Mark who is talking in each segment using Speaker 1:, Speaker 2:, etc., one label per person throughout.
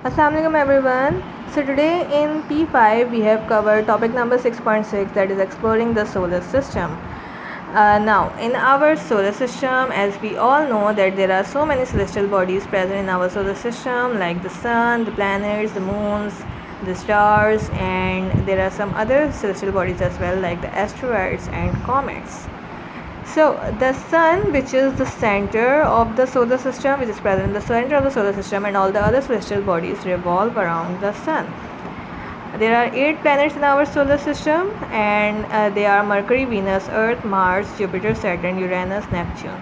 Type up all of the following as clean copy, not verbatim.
Speaker 1: Assalamualaikum everyone. So today in P5 we have covered topic number 6.6, that is exploring the solar system. Now in our solar system, as we all know that there are so many celestial bodies present in our solar system, like the sun, the planets, the moons, the stars, and there are some other celestial bodies as well, like the asteroids and comets. So the sun, which is the center of the solar system, which is present in the center of the solar system, and all the other celestial bodies revolve around the sun. There are 8 planets in our solar system, and they are Mercury, Venus, Earth, Mars, Jupiter, Saturn, Uranus, Neptune.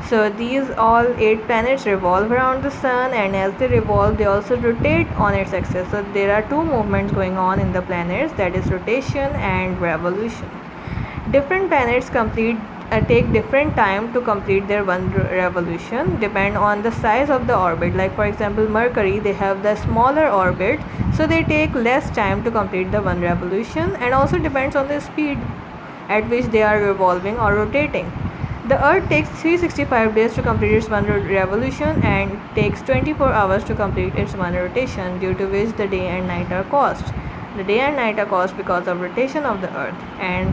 Speaker 1: So these all 8 planets revolve around the sun, and as they revolve they also rotate on its axis. So there are two movements going on in the planets, that is rotation and revolution. Different planets take different time to complete their one revolution, depend on the size of the orbit. Like for example, Mercury, they have the smaller orbit, so they take less time to complete the one revolution, and also depends on the speed at which they are revolving or rotating. The Earth takes 365 days to complete its one revolution and takes 24 hours to complete its one rotation, due to which the day and night are caused. The day and night are caused because of rotation of the Earth, and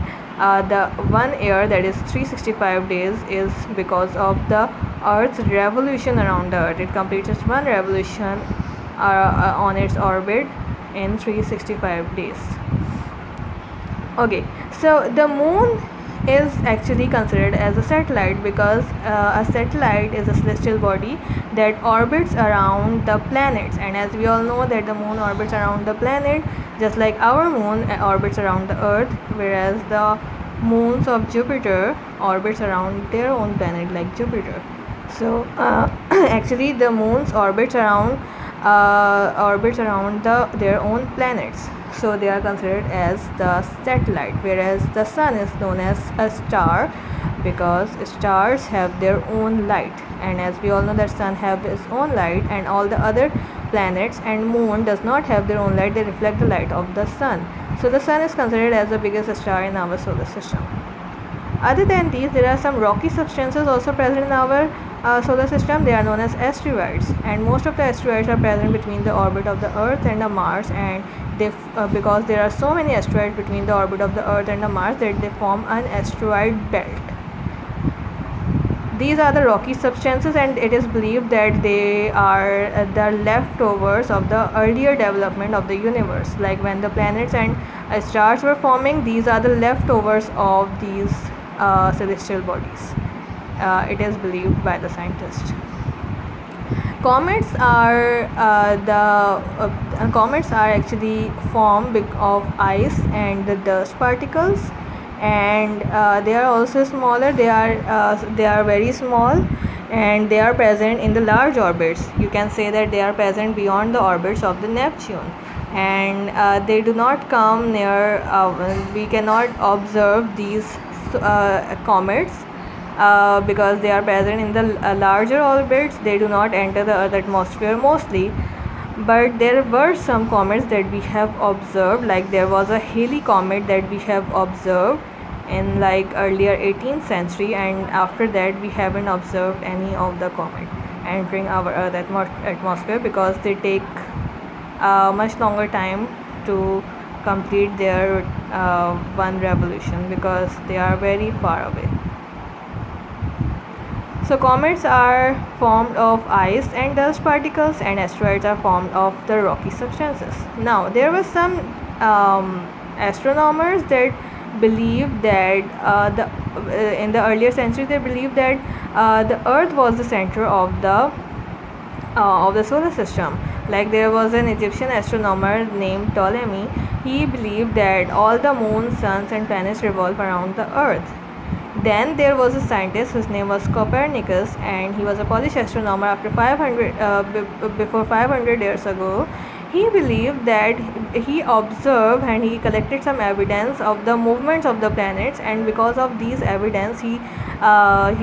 Speaker 1: the 1 year, that is 365 days, is because of the Earth's revolution around the Earth. It completes its one revolution on its orbit in 365 days. Okay, so the moon is actually considered as a satellite, because a satellite is a celestial body that orbits around the planets, and as we all know that the moon orbits around the planet just like our moon orbits around the Earth, whereas the moons of Jupiter orbits around their own planet like Jupiter. So actually the moons orbits around their own planets, so they are considered as the satellite, whereas the sun is known as a star, because stars have their own light, and as we all know that sun have its own light, and all the other planets and moon does not have their own light, they reflect the light of the sun. So the sun is considered as the biggest star in our solar system. Other than these, there are some rocky substances also present in our solar system. They are known as asteroids, and most of the asteroids are present between the orbit of the Earth and the Mars, and because there are so many asteroids between the orbit of the Earth and the Mars, that they form an asteroid belt. These are the rocky substances, and it is believed that they are the leftovers of the earlier development of the universe. Like when the planets and stars were forming, these are the leftovers of these celestial bodies. It is believed by the scientists. Comets are actually formed of ice and the dust particles, and they are also smaller. They are very small, and they are present in the large orbits. You can say that they are present beyond the orbits of the Neptune, and they do not come near. We cannot observe these comets because they are present in the larger orbits. They do not enter the Earth atmosphere mostly. But there were some comets that we have observed, like there was a Halley comet that we have observed in like earlier 18th century, and after that we haven't observed any of the comet entering our Earth atmosphere, because they take much longer time to complete their one revolution, because they are very far away. So comets are formed of ice and dust particles, and asteroids are formed of the rocky substances. Now there were some astronomers that believed that in the earlier century they believed that the Earth was the center of the solar system. Like there was an Egyptian astronomer named Ptolemy. He believed that all the moons, suns, and planets revolve around the Earth. Then there was a scientist whose name was Copernicus, and he was a Polish astronomer. Before 500 years ago, he believed that he observed and he collected some evidence of the movements of the planets, and because of these evidence, he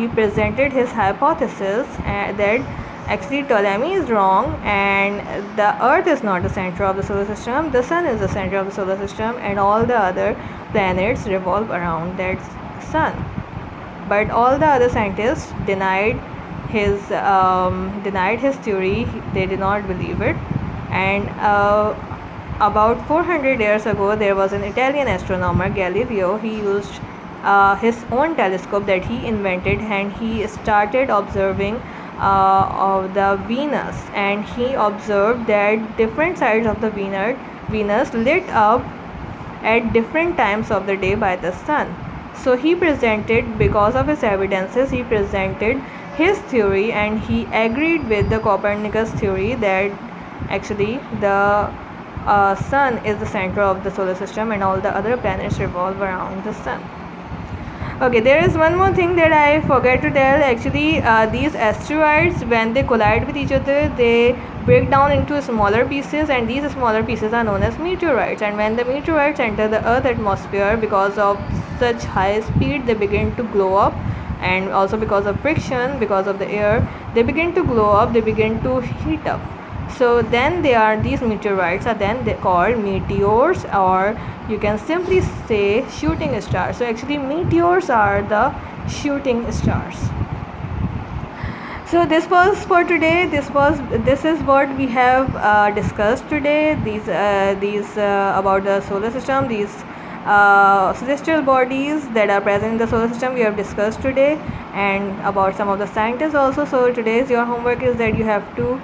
Speaker 1: presented his hypothesis that actually Ptolemy is wrong, and the Earth is not the center of the solar system. The sun is the center of the solar system, and all the other planets revolve around that sun. But all the other scientists denied his theory. They did not believe it, And about 400 years ago, there was an Italian astronomer, Galileo. He used his own telescope that he invented, and he started observing of the Venus, and he observed that different sides of the Venus lit up at different times of the day by the sun. So he presented, because of his evidences, he presented his theory, and he agreed with the Copernicus theory that actually the sun is the center of the solar system and all the other planets revolve around the sun. Okay, there is one more thing that I forgot to tell. Actually, these asteroids, when they collide with each other, they break down into smaller pieces, and these smaller pieces are known as meteorites. And when the meteorites enter the Earth atmosphere, because of such high speed, they begin to glow up, and also because of friction, because of the air, they begin to glow up, they begin to heat up. So then these meteorites are then called meteors, or you can simply say shooting stars. So actually meteors are the shooting stars. So this was for today. This is what we have discussed today. These about the solar system, these celestial bodies that are present in the solar system we have discussed today, and about some of the scientists also. So today's your homework is that you have to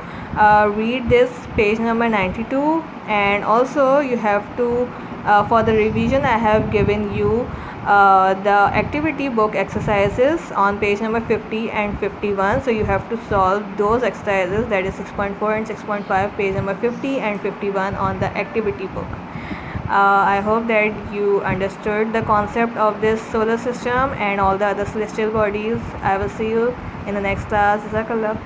Speaker 1: read this page number 92, and also you have to for the revision I have given you the activity book exercises on page number 50 and 51. So you have to solve those exercises, that is 6.4 and 6.5, page number 50 and 51 on the activity book. I hope that you understood the concept of this solar system and all the other celestial bodies. I will see you in the next class. Jazakallah.